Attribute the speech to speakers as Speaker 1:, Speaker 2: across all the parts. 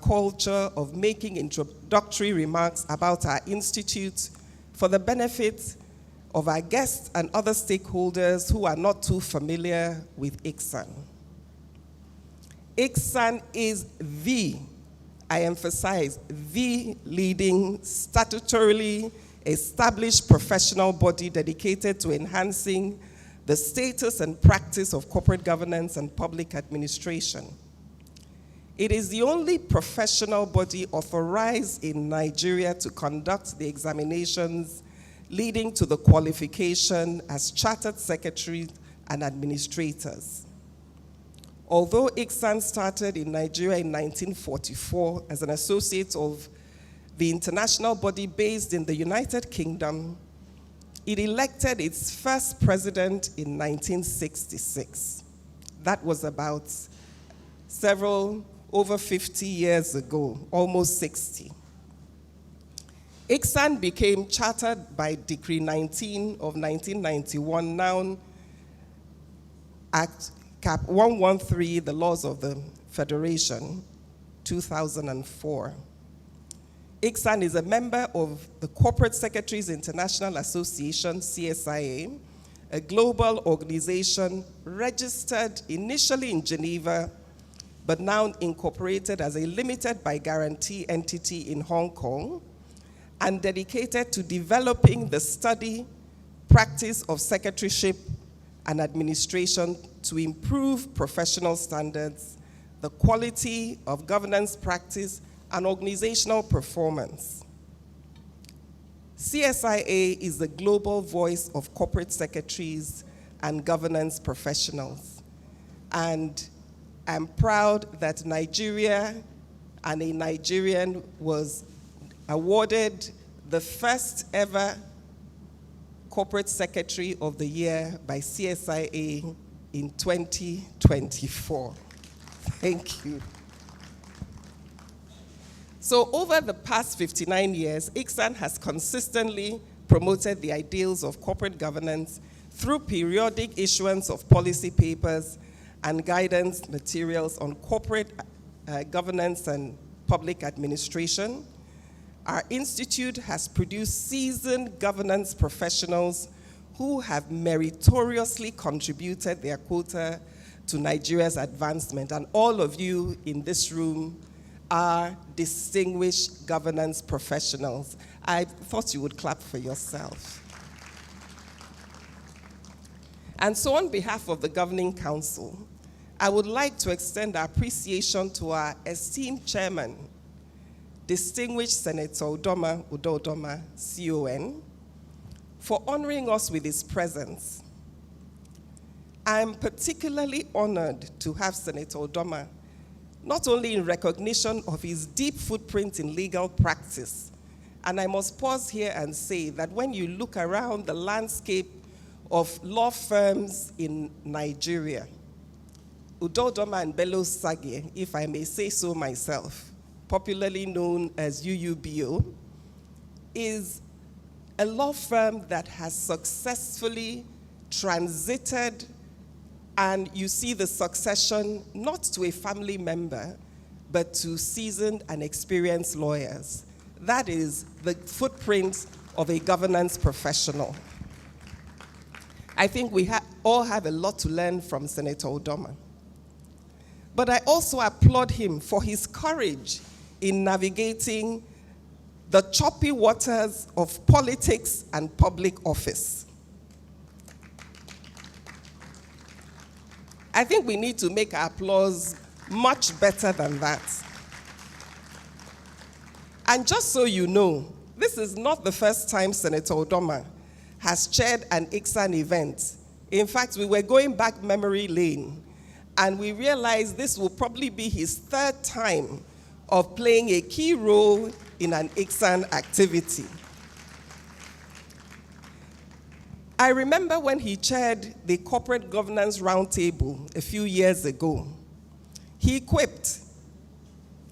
Speaker 1: culture of making introductory remarks about our institute for the benefit of our guests and other stakeholders who are not too familiar with ICSAN. ICSAN is I emphasize, the leading statutorily established professional body dedicated to enhancing the status and practice of corporate governance and public administration. It is the only professional body authorized in Nigeria to conduct the examinations leading to the qualification as chartered secretaries and administrators. Although ICSAN started in Nigeria in 1944 as an associate of the international body based in the United Kingdom, it elected its first president in 1966. That was about over 50 years ago, almost 60. ICSAN became chartered by Decree 19 of 1991, now Act Cap 113, the Laws of the Federation, 2004. ICSAN is a member of the Corporate Secretaries International Association, CSIA, a global organization registered initially in Geneva, but now incorporated as a limited by guarantee entity in Hong Kong, and dedicated to developing the study, practice of secretaryship and administration to improve professional standards, the quality of governance practice, and organizational performance. CSIA is the global voice of corporate secretaries and governance professionals. And I'm proud that Nigeria and a Nigerian was awarded the first ever Corporate Secretary of the Year by CSIA in 2024. Thank you. So over the past 59 years, ICSAN has consistently promoted the ideals of corporate governance through periodic issuance of policy papers and guidance materials on corporate governance and public administration. Our institute has produced seasoned governance professionals who have meritoriously contributed their quota to Nigeria's advancement. And all of you in this room are distinguished governance professionals. I thought you would clap for yourself. And so on behalf of the Governing Council, I would like to extend our appreciation to our esteemed chairman, distinguished Senator Udoma Udo-Udoma, CON, for honoring us with his presence. I am particularly honored to have Senator Udoma, not only in recognition of his deep footprint in legal practice, and I must pause here and say that when you look around the landscape of law firms in Nigeria, Udo-Udoma and Bello Sage, if I may say so myself, popularly known as UUBO, is a law firm that has successfully transited, and you see the succession not to a family member, but to seasoned and experienced lawyers. That is the footprint of a governance professional. I think we all have a lot to learn from Senator Udoma. But I also applaud him for his courage in navigating the choppy waters of politics and public office. I think we need to make our applause much better than that. And just so you know, this is not the first time Senator Udoma has chaired an ICSAN event. In fact, we were going back memory lane, and we realized this will probably be his third time of playing a key role in an ICSAN activity. I remember when he chaired the Corporate Governance Roundtable a few years ago, he quipped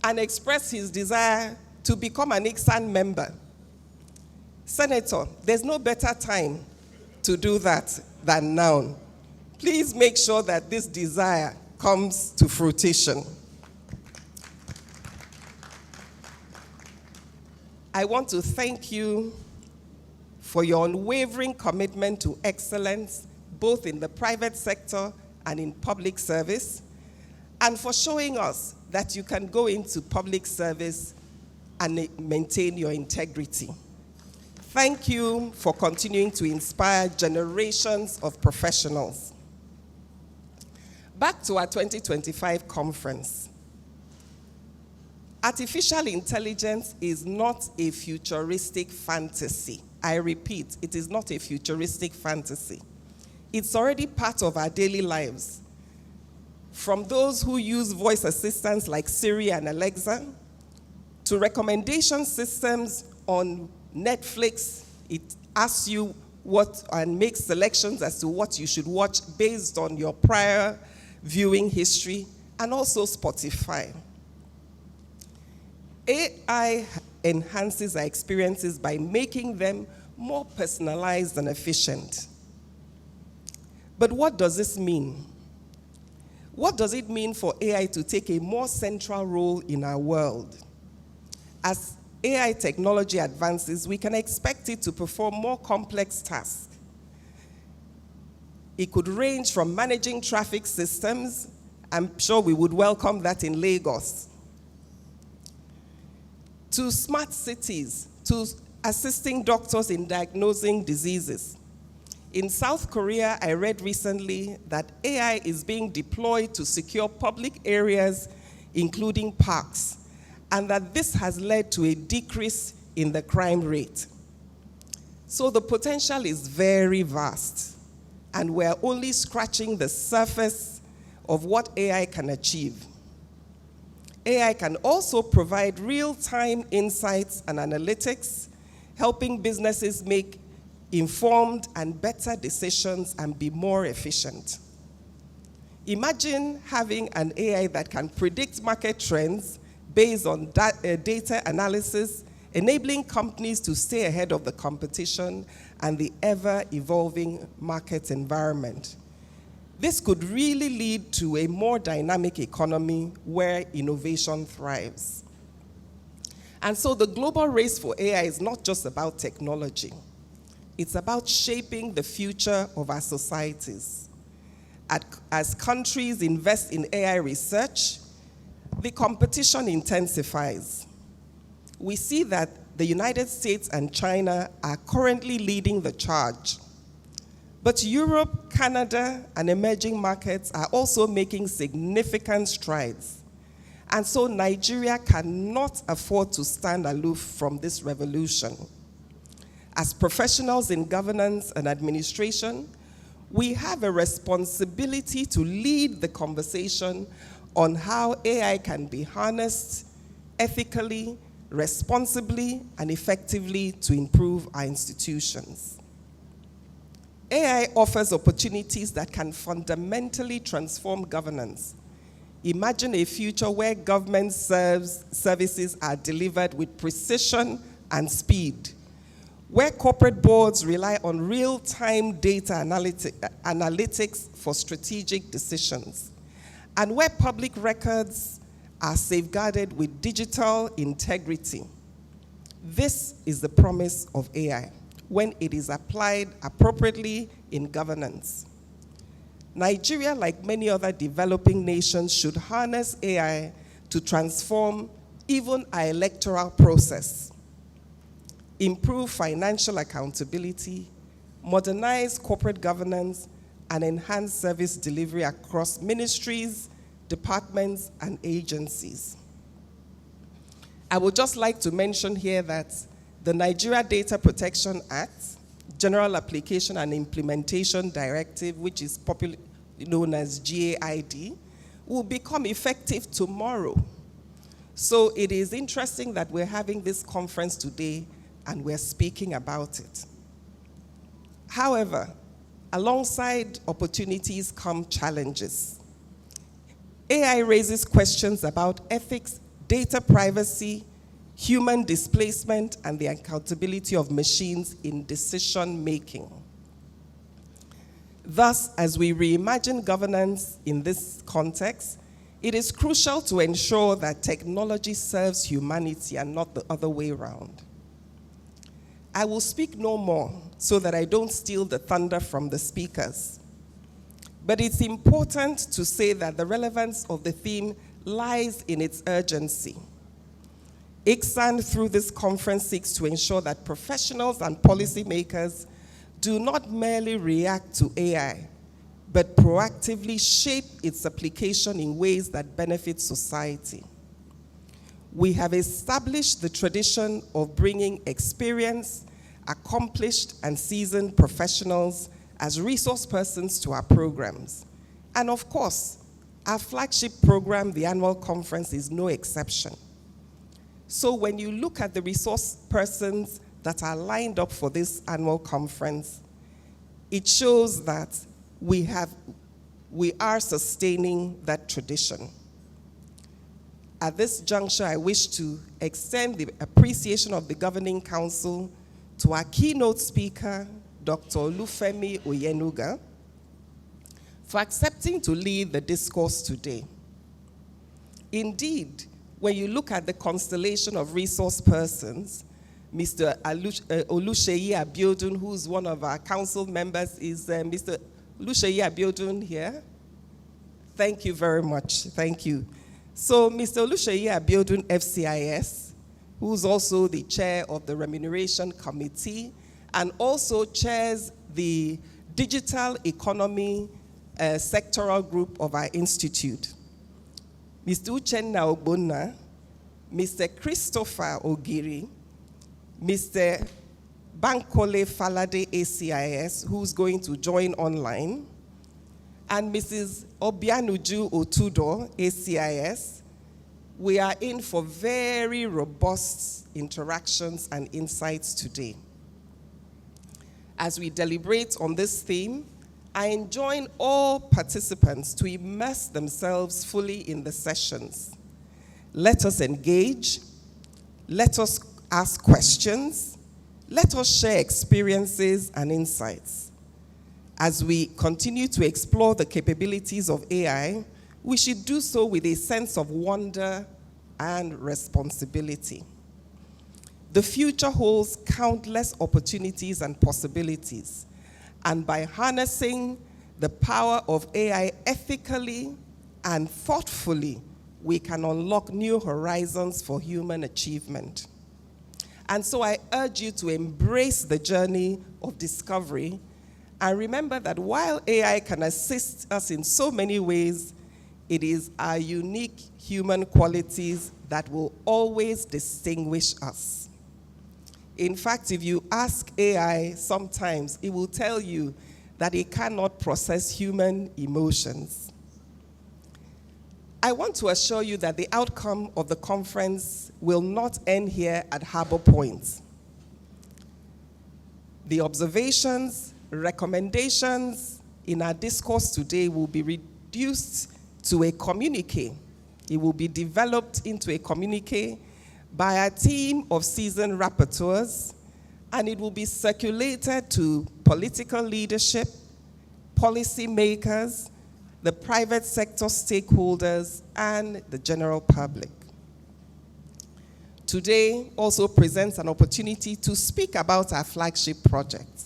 Speaker 1: and expressed his desire to become an ICSAN member. Senator, there's no better time to do that than now. Please make sure that this desire comes to fruition. I want to thank you for your unwavering commitment to excellence, both in the private sector and in public service, and for showing us that you can go into public service and maintain your integrity. Thank you for continuing to inspire generations of professionals. Back to our 2025 conference. Artificial intelligence is not a futuristic fantasy. I repeat, it is not a futuristic fantasy. It's already part of our daily lives. From those who use voice assistants like Siri and Alexa, to recommendation systems on Netflix. It asks you what and makes selections as to what you should watch based on your prior viewing history, and also Spotify. AI enhances our experiences by making them more personalized and efficient. But what does this mean? What does it mean for AI to take a more central role in our world? As AI technology advances, we can expect it to perform more complex tasks. It could range from managing traffic systems. I'm sure we would welcome that in Lagos, to smart cities, to assisting doctors in diagnosing diseases. In South Korea, I read recently that AI is being deployed to secure public areas, including parks, and that this has led to a decrease in the crime rate. So the potential is very vast, and we're only scratching the surface of what AI can achieve. AI can also provide real-time insights and analytics, helping businesses make informed and better decisions and be more efficient. Imagine having an AI that can predict market trends based on data analysis, enabling companies to stay ahead of the competition and the ever-evolving market environment. This could really lead to a more dynamic economy where innovation thrives. And so the global race for AI is not just about technology. It's about shaping the future of our societies. As countries invest in AI research, the competition intensifies. We see that the United States and China are currently leading the charge. But Europe, Canada, and emerging markets are also making significant strides. And so Nigeria cannot afford to stand aloof from this revolution. As professionals in governance and administration, we have a responsibility to lead the conversation on how AI can be harnessed ethically, responsibly, and effectively to improve our institutions. AI offers opportunities that can fundamentally transform governance. Imagine a future where government services are delivered with precision and speed, where corporate boards rely on real-time data analytics for strategic decisions, and where public records are safeguarded with digital integrity. This is the promise of AI when it is applied appropriately in governance. Nigeria, like many other developing nations, should harness AI to transform even our electoral process, improve financial accountability, modernize corporate governance, and enhance service delivery across ministries, departments, and agencies. I would just like to mention here that the Nigeria Data Protection Act, General Application and Implementation Directive, which is popularly known as GAID, will become effective tomorrow. So it is interesting that we're having this conference today and we're speaking about it. However, alongside opportunities come challenges. AI raises questions about ethics, data privacy, human displacement, and the accountability of machines in decision-making. Thus, as we reimagine governance in this context, it is crucial to ensure that technology serves humanity and not the other way around. I will speak no more so that I don't steal the thunder from the speakers. But it's important to say that the relevance of the theme lies in its urgency. ICSAN, through this conference, seeks to ensure that professionals and policymakers do not merely react to AI, but proactively shape its application in ways that benefit society. We have established the tradition of bringing experienced, accomplished, and seasoned professionals as resource persons to our programs. And of course, our flagship program, the annual conference, is no exception. So when you look at the resource persons that are lined up for this annual conference, it shows that we are sustaining that tradition. At this juncture, I wish to extend the appreciation of the Governing Council to our keynote speaker, Dr. Olufemi Oyenuga, for accepting to lead the discourse today. Indeed, when you look at the constellation of resource persons, Mr. Oluseyi Abiodun, who's one of our council members, is Mr. Oluseyi Abiodun here? Thank you very much. Thank you. So Mr. Oluseyi Abiodun, FCIS, who's also the chair of the Remuneration Committee and also chairs the Digital Economy sectoral group of our institute. Mr. Uchenna Ogbonna, Mr. Christopher Ogiri, Mr. Bankole Falade ACIS, who's going to join online, and Mrs. Obianuju Otudo ACIS. We are in for very robust interactions and insights today. As we deliberate on this theme, I enjoin all participants to immerse themselves fully in the sessions. Let us engage, let us ask questions, let us share experiences and insights. As we continue to explore the capabilities of AI, we should do so with a sense of wonder and responsibility. The future holds countless opportunities and possibilities, and by harnessing the power of AI ethically and thoughtfully, we can unlock new horizons for human achievement. And so I urge you to embrace the journey of discovery and remember that while AI can assist us in so many ways, it is our unique human qualities that will always distinguish us. In fact, if you ask AI sometimes, it will tell you that it cannot process human emotions. I want to assure you that the outcome of the conference will not end here at Harbour Point. The observations, recommendations in our discourse today will be reduced to a communique. It will be developed into a communique by a team of seasoned rapporteurs, and it will be circulated to political leadership, policy makers, the private sector stakeholders, and the general public. Today also presents an opportunity to speak about our flagship project.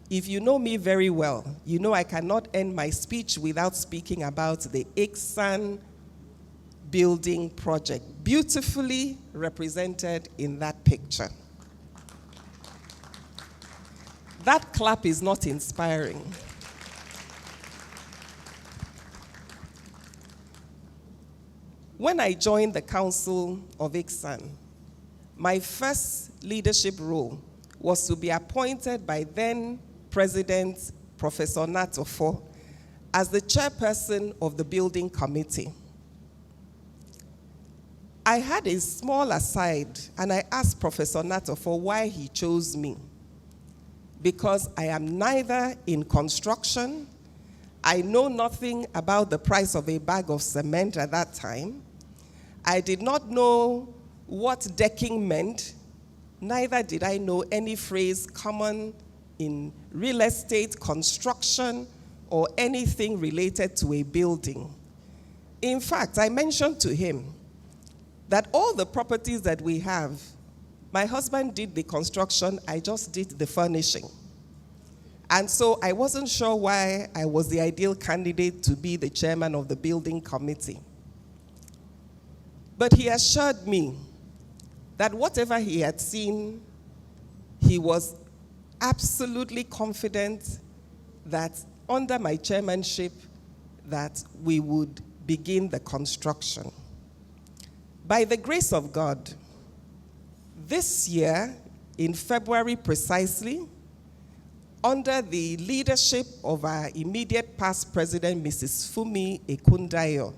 Speaker 1: If you know me very well, you know I cannot end my speech without speaking about the ICSAN building project, beautifully represented in that picture. That clap is not inspiring. When I joined the Council of ICSAN, my first leadership role was to be appointed by then President Professor Nat Offo as the chairperson of the building committee. I had a small aside, and I asked Professor Nat Offo why he chose me. Because I am neither in construction, I know nothing about the price of a bag of cement at that time. I did not know what decking meant, neither did I know any phrase common in real estate, construction, or anything related to a building. In fact, I mentioned to him that all the properties that we have My husband did the construction, I just did the furnishing. And so I wasn't sure why I was the ideal candidate to be the chairman of the building committee. But he assured me that whatever he had seen, he was absolutely confident that under my chairmanship, that we would begin the construction. By the grace of God, this year, in February precisely, under the leadership of our immediate past president, Mrs. Fumi Ekundayo,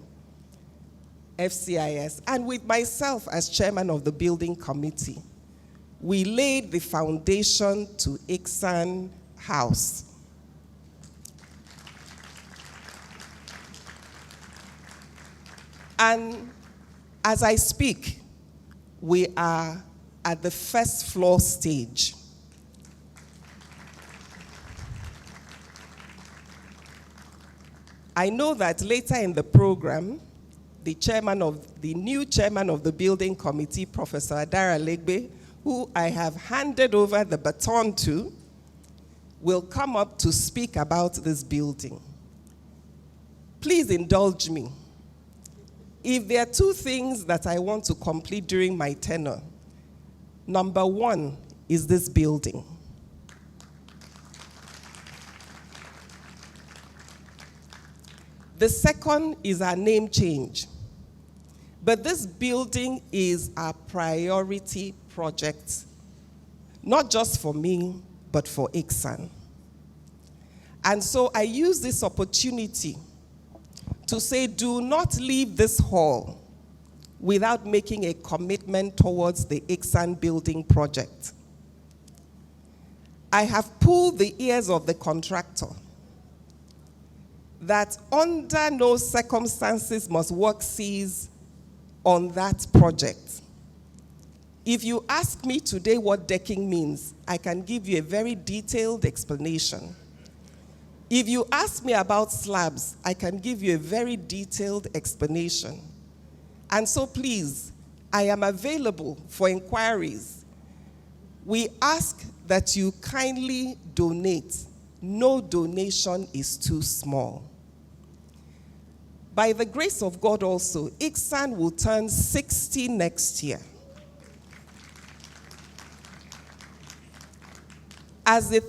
Speaker 1: FCIS, and with myself as chairman of the building committee, we laid the foundation to Iksan House. And as I speak, we are at the first floor stage. I know that later in the program, the new chairman of the building committee, Professor Adara Legbe, who I have handed over the baton to, will come up to speak about this building. Please indulge me. If there are two things that I want to complete during my tenure, number one is this building. The second is our name change. But this building is a priority project, not just for me, but for Iksan. And so I use this opportunity to say, do not leave this hall without making a commitment towards the Iksan building project. I have pulled the ears of the contractor that under no circumstances must work cease on that project. If you ask me today what decking means, I can give you a very detailed explanation. If you ask me about slabs, I can give you a very detailed explanation. And so please, I am available for inquiries. We ask that you kindly donate. No donation is too small. By the grace of God also, Iksan will turn 60 next year. As the